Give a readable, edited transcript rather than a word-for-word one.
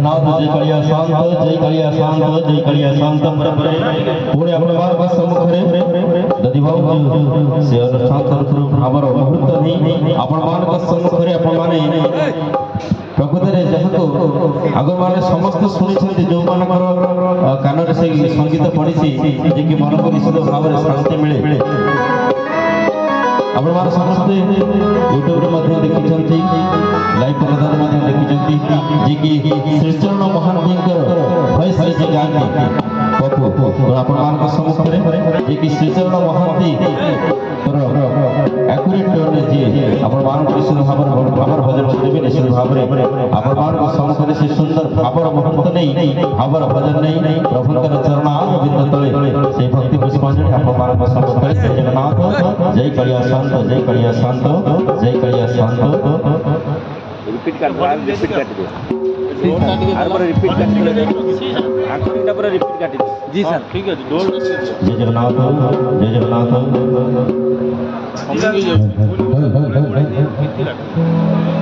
जगन्नाथ जय कालिया शांत जय कालिया शांत जय कालिया शांत पुणे आपण मार्ग सम्मुखरे दधिभाव से अनुष्ठान करू हमर मुहूर्त नहीं आपण मार्ग सम्मुखरे आपण माने प्रकृतरे जहाको आगर माने समस्त सुनिछन्ति जो मानकर कानरे से संगीत पडिछि जे कि मन को निश्चित भाव शांति मिले आपण माने समस्त यूट्यूब रे मध्य देखिछन्ति लाइव प्रदान मध्य देखिछन्ति जे कि श्रीचरण महानजी भय से जे गांधी पपु तो आपण मानक सम्मुखरे जे कि श्रीचरण महानजी एक्यूरेट टोन जे आपण मानक निश्चित भाव भावर भजन देबे निश्चित भाव रे आपण मानक सम्मुखरे से सुंदर भावर मुहूर्त नहीं भावर भजन नहीं प्रभुकर चरणार बिंद तले से भक्ति पुष्पांजलि आपण मानक सम्मुखरे जगन्नाथ जय कालिया शांत जय कालिया शांत जय कालिया शांत रिपीट कर दो रिपीट कर दो हर बार रिपीट कर दो आखिरी पर रिपीट कर दो जी सर ठीक है डोल जय जगन्नाथ जय जगन्नाथ